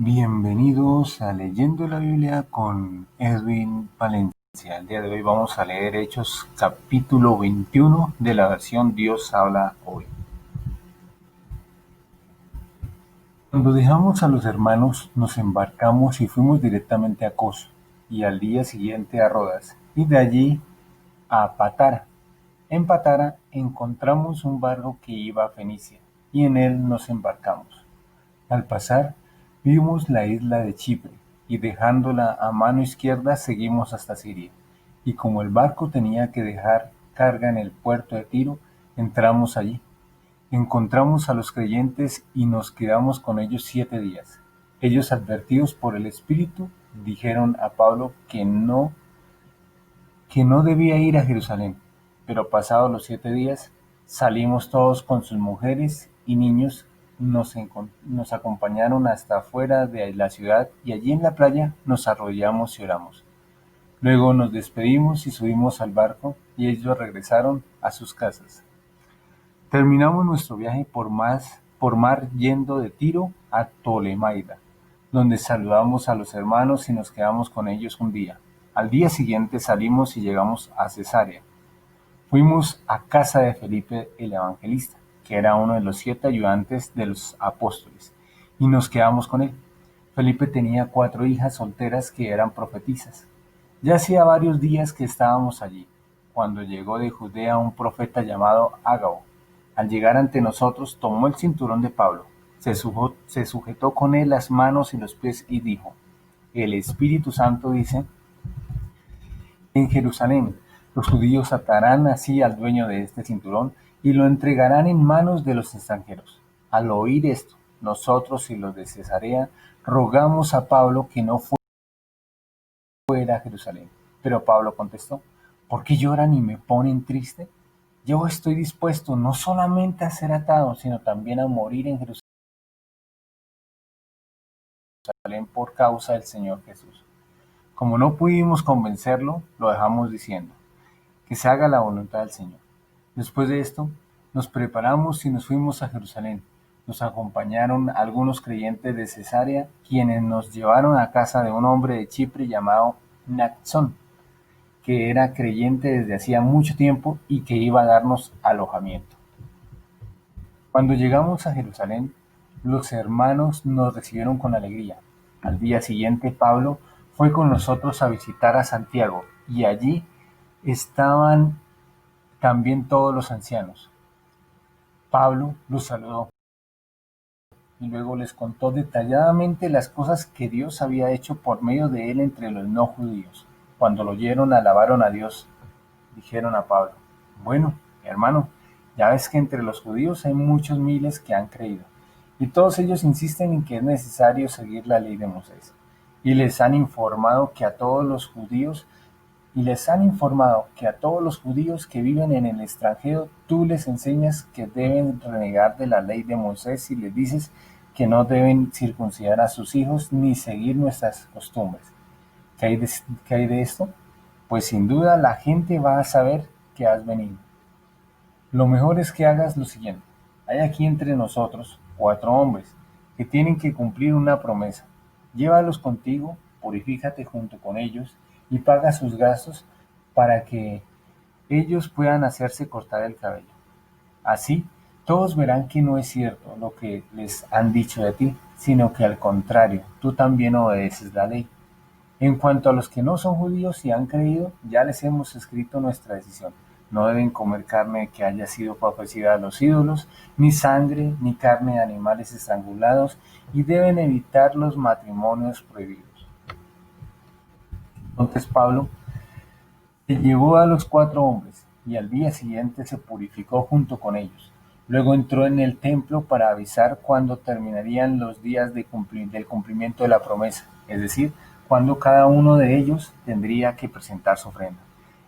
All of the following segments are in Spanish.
Bienvenidos a Leyendo la Biblia con Edwin Palencia. El día de hoy vamos a leer Hechos capítulo 21 de la versión Dios habla hoy. Cuando dejamos a los hermanos, nos embarcamos y fuimos directamente a Cos, y al día siguiente a Rodas, y de allí a Patara. En Patara encontramos un barco que iba a Fenicia, y en él nos embarcamos. Al pasar, vimos la isla de Chipre, y dejándola a mano izquierda seguimos hasta Siria. Y como el barco tenía que dejar carga en el puerto de Tiro, entramos allí. Encontramos a los creyentes y nos quedamos con ellos 7 días. Ellos, advertidos por el Espíritu, dijeron a Pablo que no debía ir a Jerusalén. Pero pasados los 7 días, salimos todos con sus mujeres y niños, nos acompañaron hasta afuera de la ciudad y allí en la playa nos arrodillamos y oramos. Luego nos despedimos y subimos al barco y ellos regresaron a sus casas. Terminamos nuestro viaje por mar yendo de Tiro a Tolemaida, donde saludamos a los hermanos y nos quedamos con ellos un día. Al día siguiente salimos y llegamos a Cesarea. Fuimos a casa de Felipe el Evangelista, que era uno de los 7 ayudantes de los apóstoles, y nos quedamos con él. Felipe tenía 4 hijas solteras que eran profetisas. Ya hacía varios días que estábamos allí, cuando llegó de Judea un profeta llamado Ágabo. Al llegar ante nosotros, tomó el cinturón de Pablo, se sujetó con él las manos y los pies y dijo: El Espíritu Santo dice: en Jerusalén los judíos atarán así al dueño de este cinturón y lo entregarán en manos de los extranjeros. Al oír esto, nosotros y los de Cesarea rogamos a Pablo que no fuera a Jerusalén. Pero Pablo contestó: ¿por qué lloran y me ponen triste? Yo estoy dispuesto no solamente a ser atado, sino también a morir en Jerusalén por causa del Señor Jesús. Como no pudimos convencerlo, lo dejamos diciendo: que se haga la voluntad del Señor. Después de esto, nos preparamos y nos fuimos a Jerusalén. Nos acompañaron algunos creyentes de Cesarea, quienes nos llevaron a casa de un hombre de Chipre llamado Mnason, que era creyente desde hacía mucho tiempo y que iba a darnos alojamiento. Cuando llegamos a Jerusalén, los hermanos nos recibieron con alegría. Al día siguiente, Pablo fue con nosotros a visitar a Santiago, y allí estaban también todos los ancianos. Pablo los saludó y luego les contó detalladamente las cosas que Dios había hecho por medio de él entre los no judíos. Cuando lo oyeron, alabaron a Dios. Dijeron a Pablo: bueno, hermano, ya ves que entre los judíos hay muchos miles que han creído, y todos ellos insisten en que es necesario seguir la ley de Moisés. Y les han informado que a todos los judíos que viven en el extranjero, tú les enseñas que deben renegar de la ley de Moisés y les dices que no deben circuncidar a sus hijos ni seguir nuestras costumbres. ¿Qué hay de esto? Pues sin duda la gente va a saber que has venido. Lo mejor es que hagas lo siguiente: hay aquí entre nosotros 4 hombres que tienen que cumplir una promesa. Llévalos contigo, purifícate junto con ellos y paga sus gastos para que ellos puedan hacerse cortar el cabello. Así, todos verán que no es cierto lo que les han dicho de ti, sino que al contrario, tú también obedeces la ley. En cuanto a los que no son judíos y han creído, ya les hemos escrito nuestra decisión. No deben comer carne que haya sido ofrecida a los ídolos, ni sangre, ni carne de animales estrangulados, y deben evitar los matrimonios prohibidos. Entonces Pablo se llevó a los 4 hombres, y al día siguiente se purificó junto con ellos. Luego entró en el templo para avisar cuándo terminarían los días del cumplimiento de la promesa, es decir, cuándo cada uno de ellos tendría que presentar su ofrenda.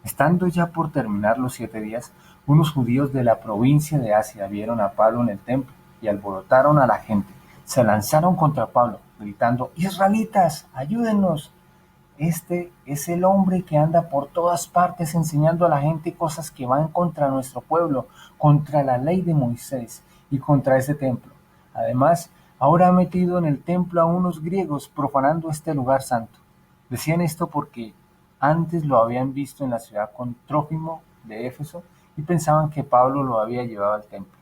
Estando ya por terminar los 7 días, unos judíos de la provincia de Asia vieron a Pablo en el templo y alborotaron a la gente. Se lanzaron contra Pablo, gritando: «¡Israelitas, ayúdennos! Este es el hombre que anda por todas partes enseñando a la gente cosas que van contra nuestro pueblo, contra la ley de Moisés y contra ese templo. Además, Ahora ha metido en el templo a unos griegos profanando este lugar santo. Decían esto porque antes lo habían visto en la ciudad con Trófimo de Éfeso y pensaban que Pablo lo había llevado al templo.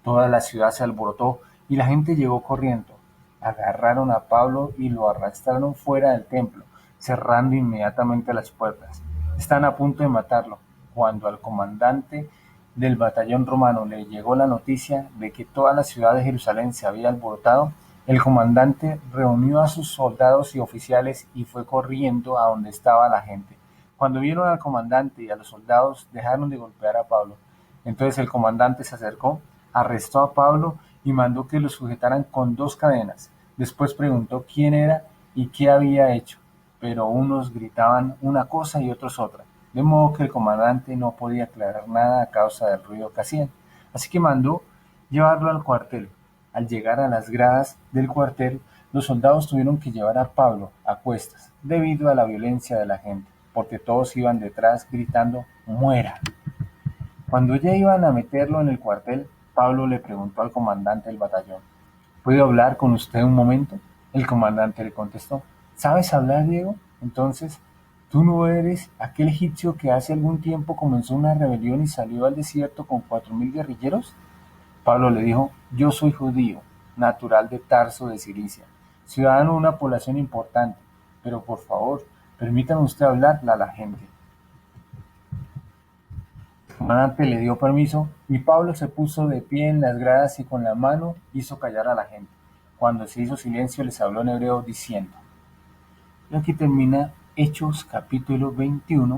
Toda la ciudad se alborotó y la gente llegó corriendo. Agarraron a Pablo y lo arrastraron fuera del templo, cerrando inmediatamente las puertas. Están a punto de matarlo, cuando al comandante del batallón romano le llegó la noticia de que toda la ciudad de Jerusalén se había alborotado. El comandante reunió a sus soldados y oficiales y fue corriendo a donde estaba la gente. Cuando vieron al comandante y a los soldados, dejaron de golpear a Pablo. Entonces el comandante se acercó, arrestó a Pablo y mandó que lo sujetaran con 2 cadenas. Después preguntó quién era y qué había hecho, pero unos gritaban una cosa y otros otra, de modo que el comandante no podía aclarar nada a causa del ruido que hacían. Así que mandó llevarlo al cuartel. Al llegar a las gradas del cuartel, los soldados tuvieron que llevar a Pablo a cuestas, debido a la violencia de la gente, porque todos iban detrás gritando «¡Muera!». Cuando ya iban a meterlo en el cuartel, Pablo le preguntó al comandante del batallón: ¿Puedo hablar con usted un momento? El comandante le contestó: ¿Sabes hablar, Diego? Entonces, ¿tú no eres aquel egipcio que hace algún tiempo comenzó una rebelión y salió al desierto con 4000 guerrilleros? Pablo le dijo: Yo soy judío, natural de Tarso de Cilicia, ciudadano de una población importante, pero por favor, permítame usted hablarle a la gente. El comandante le dio permiso y Pablo se puso de pie en las gradas y con la mano hizo callar a la gente. Cuando se hizo silencio les habló en hebreo diciendo. Y aquí termina Hechos capítulo 21.